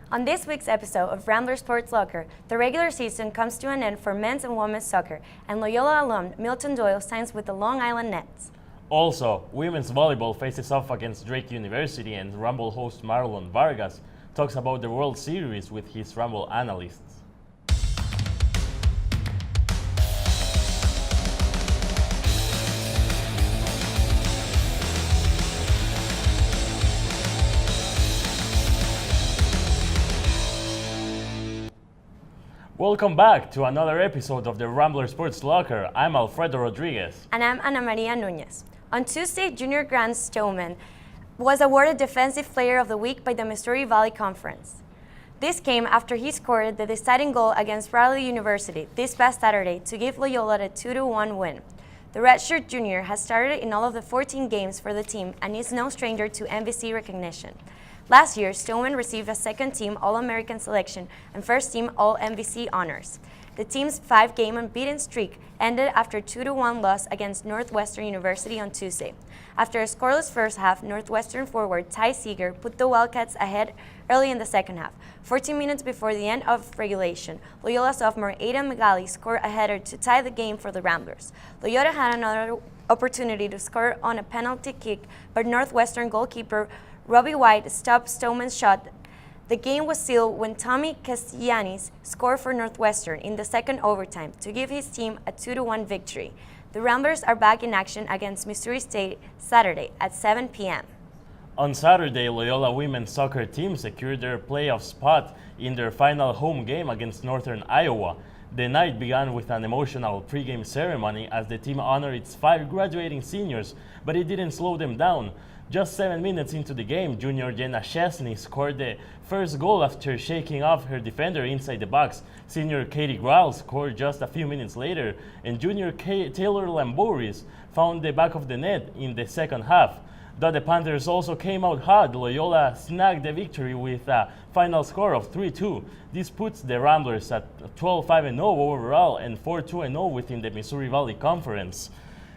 On this week's episode of Rambler Sports Locker, the regular season comes to an end for men's and women's soccer, and Loyola alum Milton Doyle signs with the Long Island Nets. Also, women's volleyball faces off against Drake University, and Rumble host Marlon Vargas talks about the World Series with his Rumble analysts. Welcome back to another episode of the Rambler Sports Locker. I'm Alfredo Rodriguez. And I'm Ana Maria Nunez. On Tuesday, junior Grant Stoneman was awarded Defensive Player of the Week by the Missouri Valley Conference. This came after he scored the deciding goal against Raleigh University this past Saturday to give Loyola a 2-1 win. The redshirt junior has started in all of the 14 games for the team and is no stranger to MVC recognition. Last year, Stoneman received a second-team All-American selection and first-team All-MVC honors. The team's 5-game unbeaten streak ended after a 2-1 loss against Northwestern University on Tuesday. After a scoreless first half, Northwestern forward Ty Seeger put the Wildcats ahead early in the second half. 14 minutes before the end of regulation, Loyola sophomore Aidan McGalley scored a header to tie the game for the Ramblers. Loyola had another opportunity to score on a penalty kick, but Northwestern goalkeeper Robbie White stopped Stoneman's shot. The game was sealed when Tommy Castellanis scored for Northwestern in the second overtime to give his team a 2-1 victory. The Ramblers are back in action against Missouri State Saturday at 7 p.m. On Saturday, Loyola women's soccer team secured their playoff spot in their final home game against Northern Iowa. The night began with an emotional pregame ceremony as the team honored its 5 graduating seniors, but it didn't slow them down. Just 7 minutes into the game, junior Jenna Chesney scored the first goal after shaking off her defender inside the box. Senior Katie Grau scored just a few minutes later, and junior Taylor Lamboris found the back of the net in the second half. Though the Panthers also came out hot, Loyola snagged the victory with a final score of 3-2. This puts the Ramblers at 12-5-0 overall and 4-2-0 within the Missouri Valley Conference.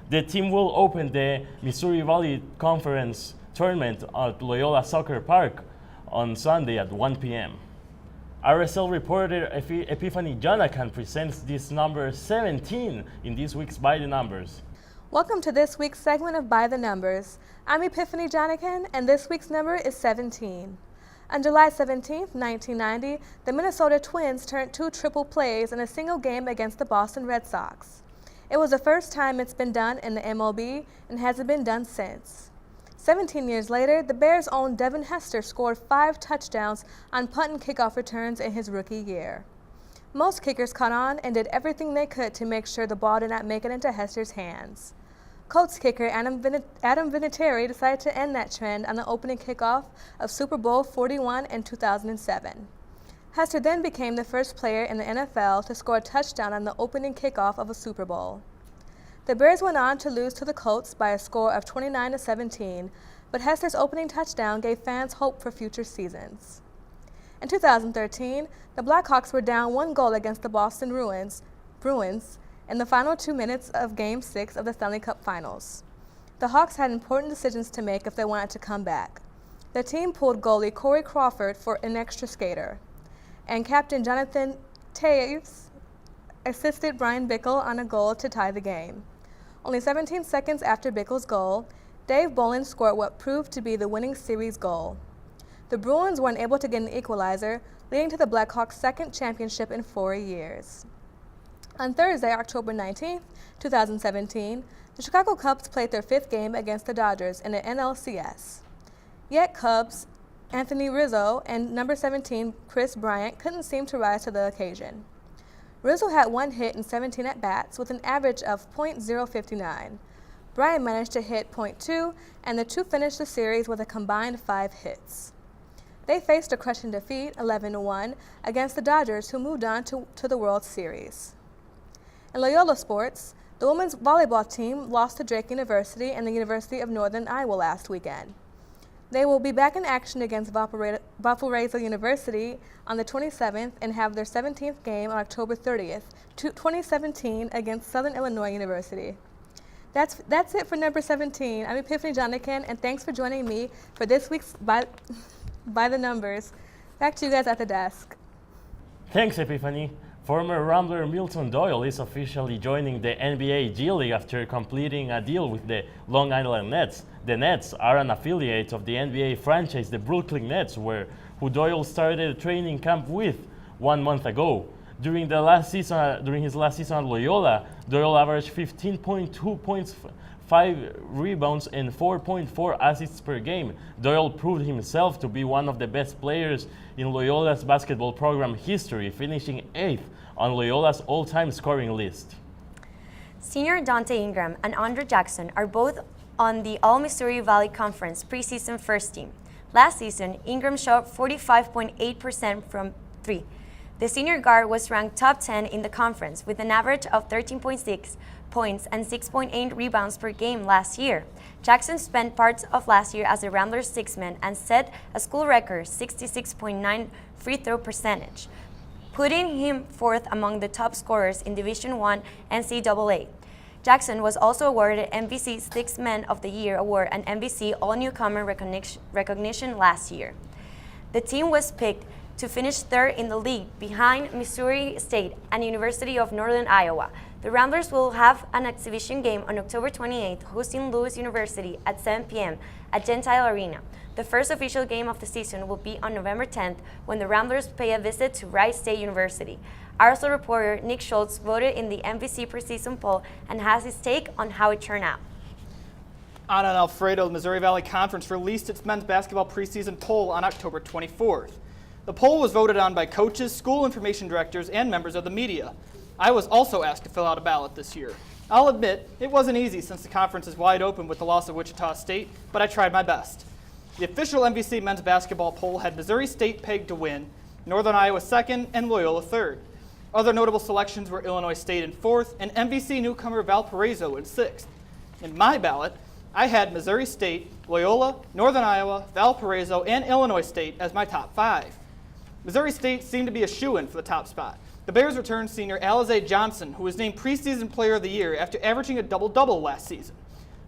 The team will open the Missouri Valley Conference tournament at Loyola Soccer Park on Sunday at 1 p.m. RSL reporter Epiphany Jonathan presents this number 17 in this week's By the Numbers. Welcome to this week's segment of By the Numbers. I'm Epiphany Jonathan, and this week's number is 17. On July 17, 1990, the Minnesota Twins turned 2 triple plays in a single game against the Boston Red Sox. It was the first time it's been done in the MLB and hasn't been done since. 17 years later, the Bears' own Devin Hester scored 5 touchdowns on punt and kickoff returns in his rookie year. Most kickers caught on and did everything they could to make sure the ball did not make it into Hester's hands. Colts kicker Adam Vinatieri decided to end that trend on the opening kickoff of Super Bowl 41 in 2007. Hester then became the first player in the NFL to score a touchdown on the opening kickoff of a Super Bowl. The Bears went on to lose to the Colts by a score of 29-17, but Hester's opening touchdown gave fans hope for future seasons. In 2013, the Blackhawks were down 1 goal against the Boston Bruins in the final 2 minutes of Game 6 of the Stanley Cup Finals. The Hawks had important decisions to make if they wanted to come back. The team pulled goalie Corey Crawford for an extra skater, and captain Jonathan Taves assisted Brian Bickle on a goal to tie the game. Only 17 seconds after Bickle's goal, Dave Bolin scored what proved to be the winning series goal. The Bruins weren't able to get an equalizer, leading to the Blackhawks' second championship in 4 years. On Thursday, October 19, 2017, the Chicago Cubs played their 5th game against the Dodgers in the NLCS. Yet Cubs Anthony Rizzo and number 17 Chris Bryant couldn't seem to rise to the occasion. Rizzo had 1 hit in 17 at-bats with an average of .059. Bryant managed to hit .2, and the two finished the series with a combined 5 hits. They faced a crushing defeat, 11-1, against the Dodgers, who moved on to the World Series. In Loyola sports, the women's volleyball team lost to Drake University and the University of Northern Iowa last weekend. They will be back in action against Valparaiso University on the 27th and have their 17th game on October 30th, 2017 against Southern Illinois University. That's it for number 17. I'm Epiphany Jonathan, and thanks for joining me for this week's By the Numbers. Back to you guys at the desk. Thanks, Epiphany. Former Rambler Milton Doyle is officially joining the NBA G League after completing a deal with the Long Island Nets. The Nets are an affiliate of the NBA franchise, the Brooklyn Nets, who Doyle started a training camp with 1 month ago. During his last season at Loyola, Doyle averaged 15.2 points, 5 rebounds, and 4.4 assists per game. Doyle proved himself to be one of the best players in Loyola's basketball program history, finishing 8th on Loyola's all-time scoring list. Senior Dante Ingram and Andre Jackson are both on the All-Missouri Valley Conference preseason first team. Last season, Ingram shot 45.8% from 3. The senior guard was ranked top 10 in the conference with an average of 13.6 points and 6.8 rebounds per game last year. Jackson spent parts of last year as the Ramblers' six-man and set a school record 66.9 free throw percentage, putting him fourth among the top scorers in Division I NCAA. Jackson was also awarded MVC Sixth Man of the Year award and MVC All-Newcomer recognition last year. The team was picked to finish third in the league behind Missouri State and University of Northern Iowa. The Ramblers will have an exhibition game on October 28th, hosting Lewis University at 7 p.m. at Gentile Arena. The first official game of the season will be on November 10th when the Ramblers pay a visit to Wright State University. RSL reporter Nick Schultz voted in the MVC preseason poll and has his take on how it turned out. Anna and Alfredo, the Missouri Valley Conference, released its men's basketball preseason poll on October 24th. The poll was voted on by coaches, school information directors, and members of the media. I was also asked to fill out a ballot this year. I'll admit, it wasn't easy since the conference is wide open with the loss of Wichita State, but I tried my best. The official MVC men's basketball poll had Missouri State pegged to win, Northern Iowa second, and Loyola third. Other notable selections were Illinois State in fourth, and MVC newcomer Valparaiso in sixth. In my ballot, I had Missouri State, Loyola, Northern Iowa, Valparaiso, and Illinois State as my top 5. Missouri State seemed to be a shoo-in for the top spot. The Bears returned senior Alize Johnson, who was named preseason player of the year after averaging a double-double last season,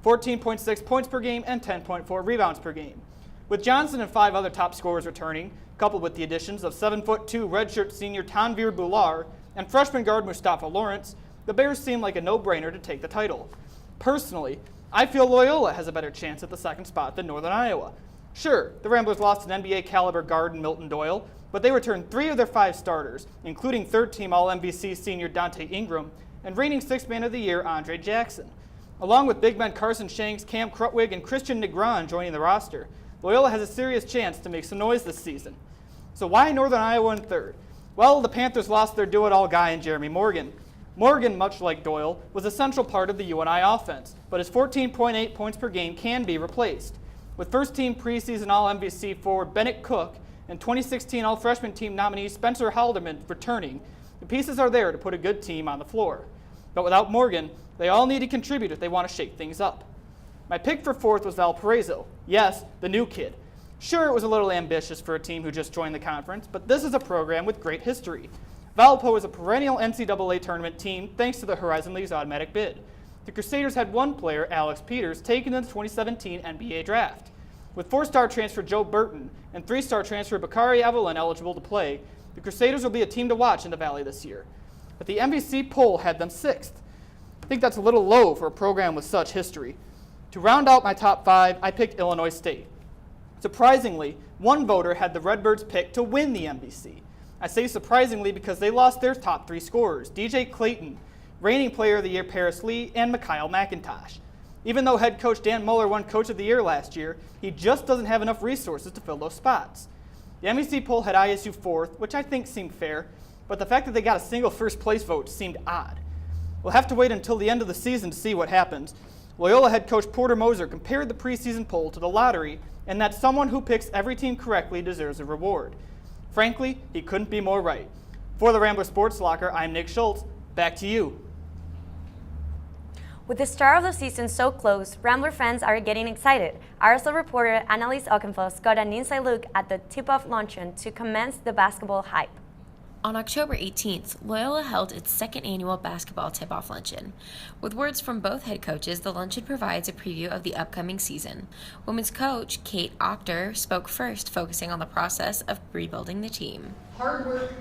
14.6 points per game and 10.4 rebounds per game. With Johnson and 5 other top scorers returning, coupled with the additions of 7'2" redshirt senior Tanvir Bular and freshman guard Mustafa Lawrence, the Bears seemed like a no-brainer to take the title. Personally, I feel Loyola has a better chance at the second spot than Northern Iowa. Sure, the Ramblers lost an NBA-caliber guard in Milton Doyle, but they returned 3 of their 5 starters, including third-team All-MVC senior Dante Ingram and reigning Sixth Man of the Year Andre Jackson. Along with big men Carson Shanks, Cam Krutwig, and Christian Negron joining the roster, Loyola has a serious chance to make some noise this season. So why Northern Iowa in third? Well, the Panthers lost their do-it-all guy in Jeremy Morgan. Morgan, much like Doyle, was a central part of the UNI offense, but his 14.8 points per game can be replaced. With first-team preseason All-MVC forward Bennett Cook and 2016 All-Freshman team nominee Spencer Halderman returning, the pieces are there to put a good team on the floor. But without Morgan, they all need to contribute if they want to shake things up. My pick for fourth was Valparaiso. Yes, the new kid. Sure, it was a little ambitious for a team who just joined the conference, but this is a program with great history. Valpo is a perennial NCAA tournament team thanks to the Horizon League's automatic bid. The Crusaders had one player, Alex Peters, taken in the 2017 NBA draft. With 4-star transfer Joe Burton and 3-star transfer Bakari Evelyn eligible to play, the Crusaders will be a team to watch in the Valley this year. But the MVC poll had them 6th. I think that's a little low for a program with such history. To round out my top 5, I picked Illinois State. Surprisingly, one voter had the Redbirds picked to win the MVC. I say surprisingly because they lost their top 3 scorers, DJ Clayton, reigning Player of the Year Paris Lee, and Mikhail McIntosh. Even though head coach Dan Mueller won Coach of the Year last year, he just doesn't have enough resources to fill those spots. The MVC poll had ISU 4th, which I think seemed fair, but the fact that they got a single first place vote seemed odd. We'll have to wait until the end of the season to see what happens. Loyola head coach Porter Moser compared the preseason poll to the lottery, and that someone who picks every team correctly deserves a reward. Frankly, he couldn't be more right. For the Rambler Sports Locker, I'm Nick Schultz. Back to you. With the start of the season so close, Rambler fans are getting excited. RSL reporter Annalise Ockenfuss got an inside look at the tip-off luncheon to commence the basketball hype. On October 18th, Loyola held its second annual basketball tip-off luncheon. With words from both head coaches, the luncheon provides a preview of the upcoming season. Women's coach, Kate Octor, spoke first, focusing on the process of rebuilding the team. Hard work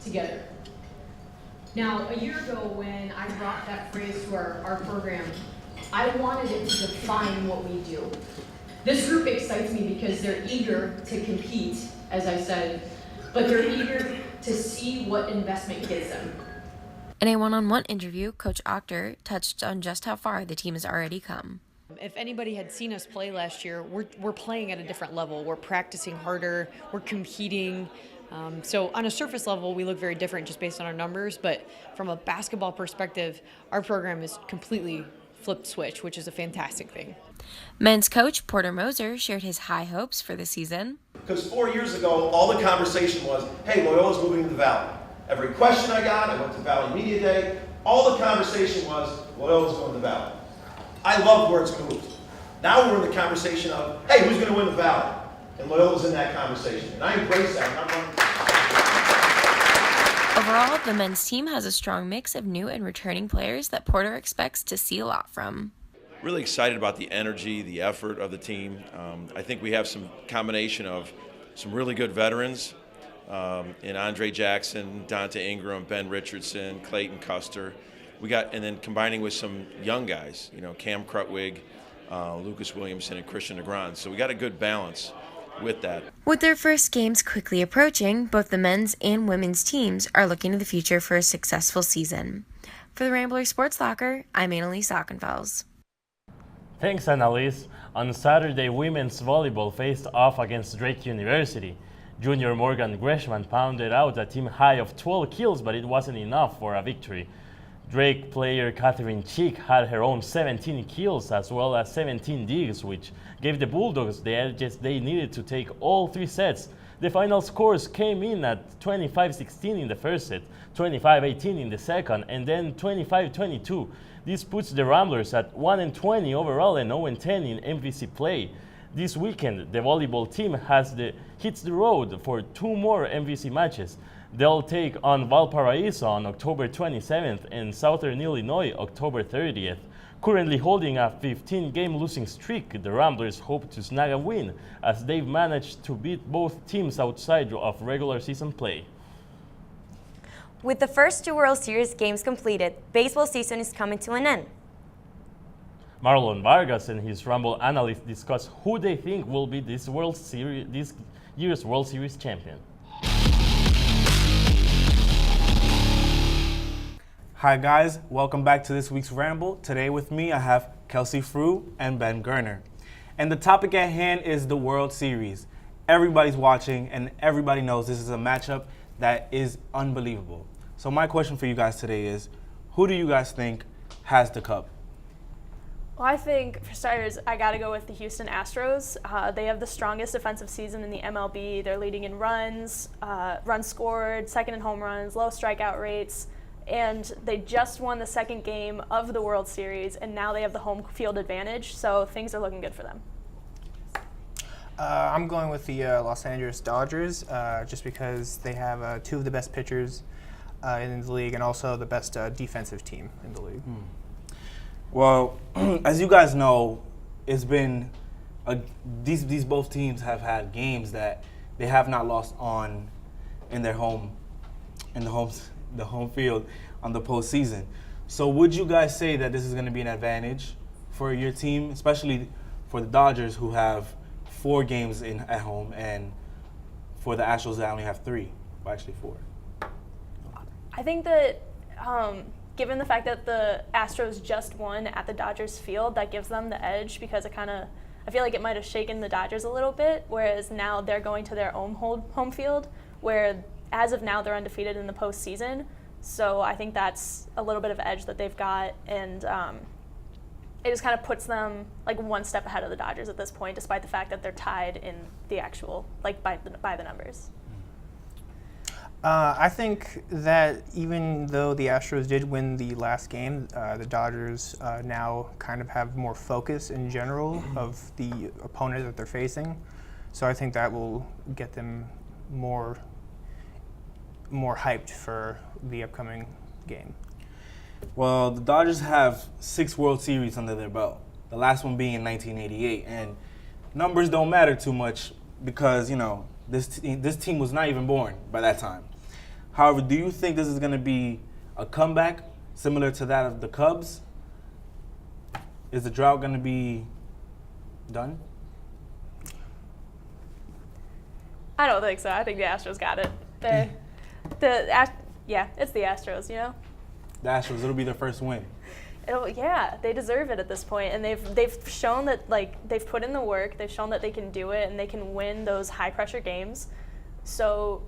together. Now, a year ago when I brought that phrase to our program, I wanted it to define what we do. This group excites me because they're eager to compete, as I said, but they're eager to see what investment gives them. In a one-on-one interview, Coach Octor touched on just how far the team has already come. If anybody had seen us play last year, we're playing at a different level. We're practicing harder, we're competing. So on a surface level, we look very different just based on our numbers, but from a basketball perspective, our program is completely flipped switch, which is a fantastic thing. Men's coach Porter Moser shared his high hopes for the season. Because 4 years ago, all the conversation was, hey, Loyola's moving to the Valley. Every question I got, I went to Valley Media Day, all the conversation was, Loyola's going to the Valley. I love where it's moved. Now we're in the conversation of, hey, who's going to win the Valley? And Loyola's in that conversation. And I embrace that. Overall, the men's team has a strong mix of new and returning players that Porter expects to see a lot from. Really excited about the energy, the effort of the team. I think we have some combination of some really good veterans in Andre Jackson, Dante Ingram, Ben Richardson, Clayton Custer. And then combining with some young guys, Cam Krutwig, Lucas Williamson, and Christian Negron. So we got a good balance with that. With their first games quickly approaching, both the men's and women's teams are looking to the future for a successful season. For the Rambler Sports Locker, I'm Annalise Ockenfels. Thanks, Annalise. On Saturday, women's volleyball faced off against Drake University. Junior Morgan Greshman pounded out a team high of 12 kills, but it wasn't enough for a victory. Drake player Catherine Cheek had her own 17 kills as well as 17 digs, which gave the Bulldogs the edges they needed to take all 3 sets. The final scores came in at 25-16 in the first set, 25-18 in the second, and then 25-22. This puts the Ramblers at 1-20 overall and 0-10 in MVC play. This weekend, the volleyball team hits the road for 2 more MVC matches. They'll take on Valparaiso on October 27th and Southern Illinois October 30th. Currently holding a 15-game losing streak, the Ramblers hope to snag a win as they've managed to beat both teams outside of regular season play. With the first 2 World Series games completed, baseball season is coming to an end. Marlon Vargas and his Rumble analysts discuss who they think will be this year's World Series champion. Hi guys, welcome back to this week's Ramble. Today with me I have Kelsey Frew and Ben Gerner. And the topic at hand is the World Series. Everybody's watching and everybody knows this is a matchup that is unbelievable. So my question for you guys today is, who do you guys think has the cup? Well, I think, for starters, I got to go with the Houston Astros. They have the strongest defensive season in the MLB. They're leading in runs, runs scored, second in home runs, low strikeout rates. And they just won the second game of the World Series, and now they have the home field advantage, so things are looking good for them. I'm going with the Los Angeles Dodgers, just because they have 2 of the best pitchers in the league and also the best defensive team in the league. Well, as you guys know, it's been these both teams have had games that they have not lost on in the home field on the postseason. So would you guys say that this is going to be an advantage for your team, especially for the Dodgers who have 4 games at home, and for the Astros that only have 3, well actually 4? I think that given the fact that the Astros just won at the Dodgers field, that gives them the edge because I feel like it might have shaken the Dodgers a little bit, whereas now they're going to their own home field, where as of now they're undefeated in the postseason. So I think that's a little bit of edge that they've got, and it just kind of puts them like 1 step ahead of the Dodgers at this point, despite the fact that they're tied in the actual, like by the numbers. I think that even though the Astros did win the last game, the Dodgers now kind of have more focus in general of the opponent that they're facing. So I think that will get them more more hyped for the upcoming game? Well, the Dodgers have 6 World Series under their belt, the last one being in 1988. And numbers don't matter too much because, this team was not even born by that time. However, do you think this is going to be a comeback similar to that of the Cubs? Is the drought going to be done? I don't think so. I think the Astros got it. It's the Astros, The Astros, it'll be their first win. They deserve it at this point, and they've shown that they've put in the work. They've shown that they can do it, and they can win those high pressure games. So,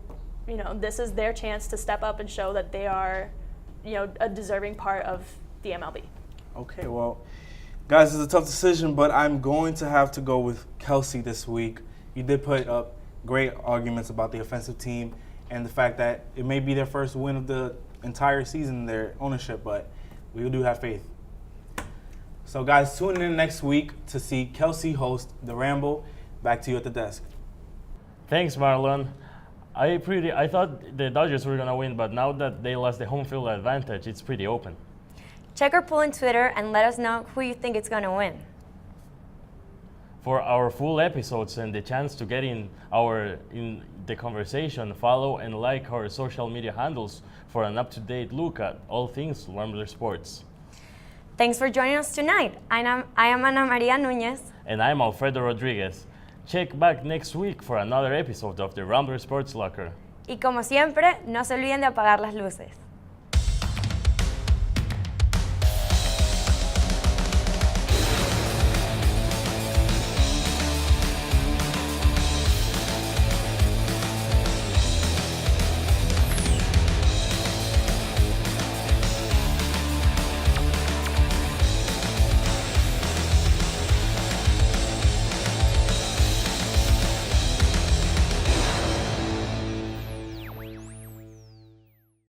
this is their chance to step up and show that they are, a deserving part of the MLB. Okay, well, guys, it's a tough decision, but I'm going to have to go with Kelsey this week. You did put up great arguments about the offensive team and the fact that it may be their first win of the entire season, their ownership, but we do have faith. So, guys, tune in next week to see Kelsey host The Ramble. Back to you at the desk. Thanks, Marlon. I thought the Dodgers were going to win, but now that they lost the home field advantage, it's pretty open. Check our poll on Twitter and let us know who you think is going to win. For our full episodes and the chance to get in the conversation, follow and like our social media handles for an up-to-date look at all things Rambler Sports. Thanks for joining us tonight. I am Ana Maria Núñez. And I'm Alfredo Rodriguez. Check back next week for another episode of the Rambler Sports Locker. Y como siempre, no se olviden de apagar las luces.